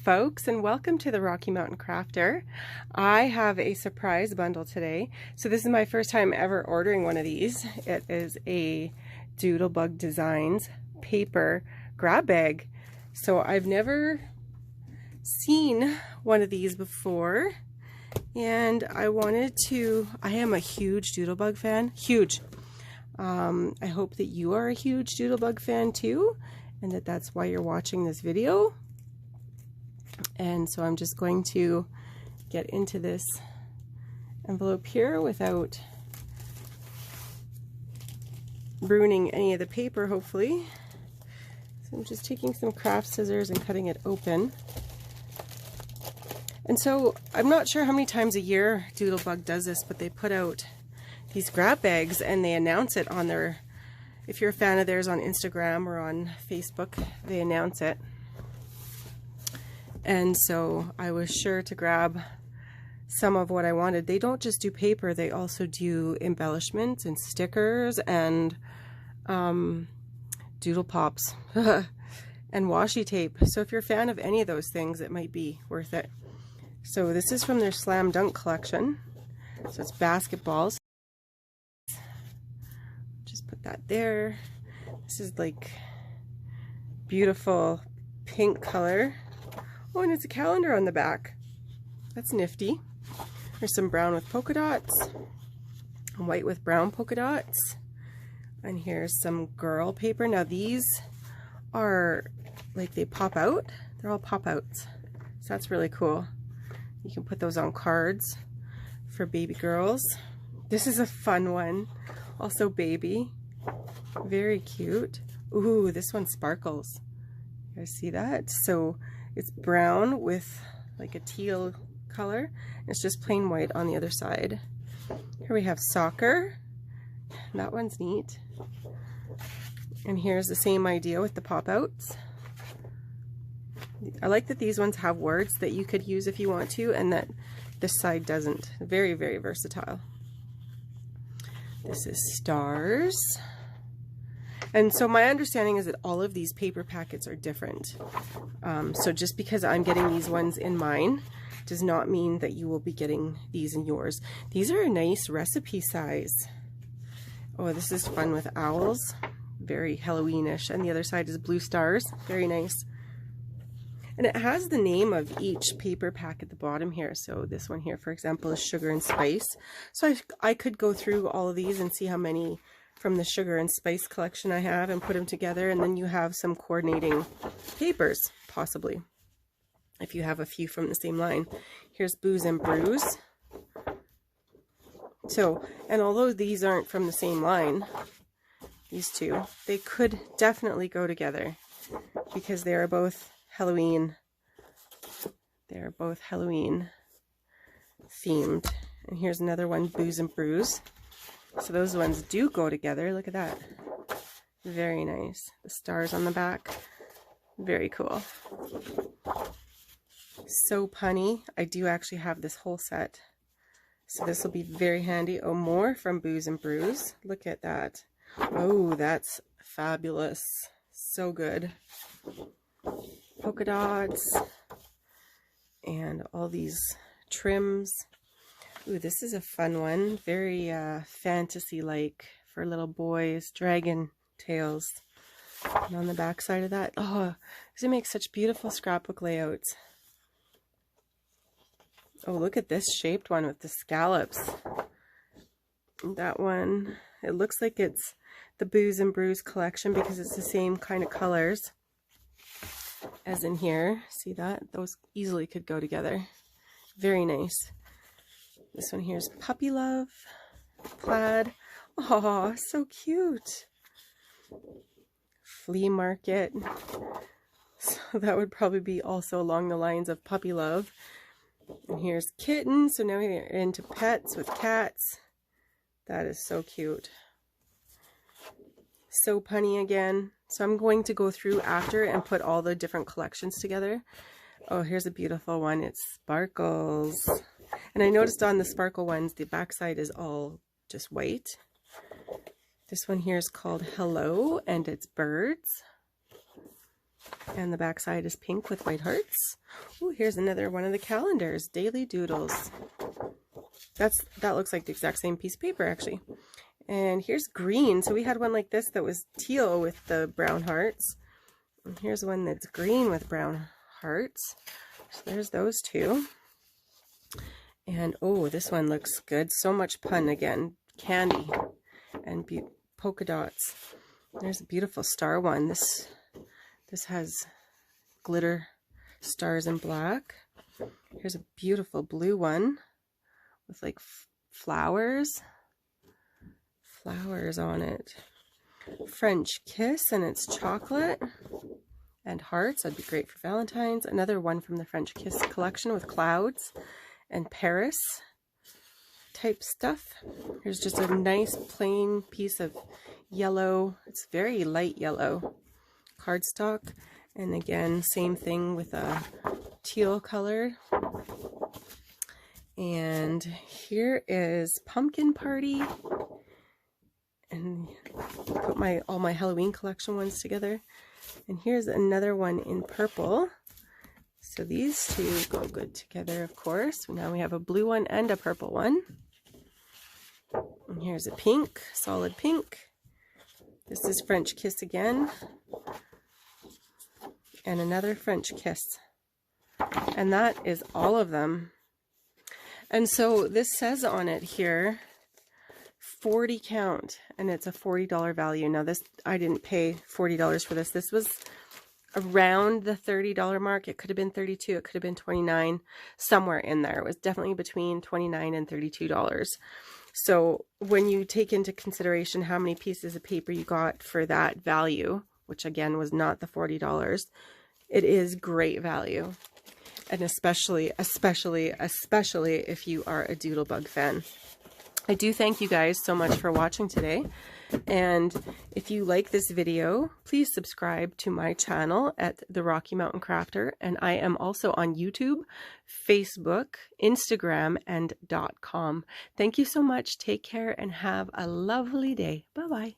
folks, and welcome to the Rocky Mountain Crafter. I have a surprise bundle today. So this is my first time ever ordering one of these. It is a Doodlebug Designs paper grab bag. So I've never seen one of these before, and I am a huge Doodlebug fan, huge. I hope that you are a huge Doodlebug fan too, and that's why you're watching this video. And so I'm just going to get into this envelope here without ruining any of the paper, hopefully. So I'm just taking some craft scissors and cutting it open. And so I'm not sure how many times a year Doodlebug does this, but they put out these grab bags and they announce it on their, if you're a fan of theirs on Instagram or on Facebook, they announce it. And so I was sure to grab some of what I wanted. They don't just do paper, they also do embellishments and stickers and doodle pops and washi tape. So if you're a fan of any of those things, it might be worth it. So this is from their Slam Dunk collection. So it's basketballs. Just put that there. This is like beautiful pink color. Oh, and it's a calendar on the back. That's nifty. There's some brown with polka dots, white with brown polka dots, and here's some girl paper. Now these are like, they pop out. They're all pop outs. So that's really cool. You can put those on cards for baby girls. This is a fun one. Also baby. Very cute. Ooh, this one sparkles. You guys see that? So it's brown with like a teal color. It's just plain white on the other side. Here we have soccer. That one's neat. And here's the same idea with the pop-outs. I like that these ones have words that you could use if you want to, and that this side doesn't. Very, very versatile. This is stars. And so my understanding is that all of these paper packets are different. So just because I'm getting these ones in mine does not mean that you will be getting these in yours. These are a nice recipe size. Oh, this is fun with owls. Very Halloweenish. And the other side is blue stars. Very nice. And it has the name of each paper pack at the bottom here. So this one here, for example, is sugar and spice. So I could go through all of these and see how many from the sugar and spice collection I have and put them together, and then you have some coordinating papers, possibly, if you have a few from the same line. Here's booze and brews. So, and although these aren't from the same line, these two, they could definitely go together because they are both Halloween. They're both Halloween themed. And here's another one, booze and brews. So those ones do go together. Look at that. Very nice. The stars on the back. Very cool. So punny. I do actually have this whole set. So this will be very handy. Oh, more from Booze and Brews. Look at that. Oh, that's fabulous. So good. Polka dots. And all these trims. Ooh, this is a fun one. Very fantasy-like for little boys. Dragon tails. And on the back side of that, oh, they make such beautiful scrapbook layouts. Oh, look at this shaped one with the scallops. That one, it looks like it's the Booze and Brews collection because it's the same kind of colors as in here. See that? Those easily could go together. Very nice. This one here is Puppy Love, plaid. Oh, so cute. Flea market. So that would probably be also along the lines of Puppy Love. And here's kitten. So now we're into pets with cats. That is so cute. So punny again. So I'm going to go through after and put all the different collections together. Oh, here's a beautiful one. It sparkles. And I noticed on the sparkle ones, the backside is all just white. This one here is called Hello, and it's birds. And the back side is pink with white hearts. Oh, here's another one of the calendars, Daily Doodles. That looks like the exact same piece of paper, actually. And here's green. So we had one like this that was teal with the brown hearts. And here's one that's green with brown hearts. So there's those two. And oh, this one looks good. So much pun again. Candy and polka dots. There's a beautiful star one. This has glitter stars in black. Here's a beautiful blue one with like flowers on it. French kiss, and it's chocolate and hearts. That'd be great for Valentine's. Another one from the French kiss collection with clouds and Paris type stuff. Here's just a nice plain piece of yellow. It's very light yellow cardstock, and again same thing with a teal color. And here is Pumpkin Party, and put all my Halloween collection ones together. And here's another one in purple. So these two go good together, of course. Now we have a blue one and a purple one. And here's a pink, solid pink. This is French Kiss again. And another French Kiss. And that is all of them. And so this says on it here, 40 count, and it's a $40 value. Now this, I didn't pay $40 for this. This was around the $30 mark. It could have been $32, it could have been $29, somewhere in there. It was definitely between $29 and $32. So when you take into consideration how many pieces of paper you got for that value, which again was not the $40, it is great value. And especially if you are a Doodlebug fan. I do thank you guys so much for watching today. And if you like this video, please subscribe to my channel at The Rocky Mountain Crafter. And I am also on YouTube, Facebook, Instagram, and .com. Thank you so much. Take care and have a lovely day. Bye-bye.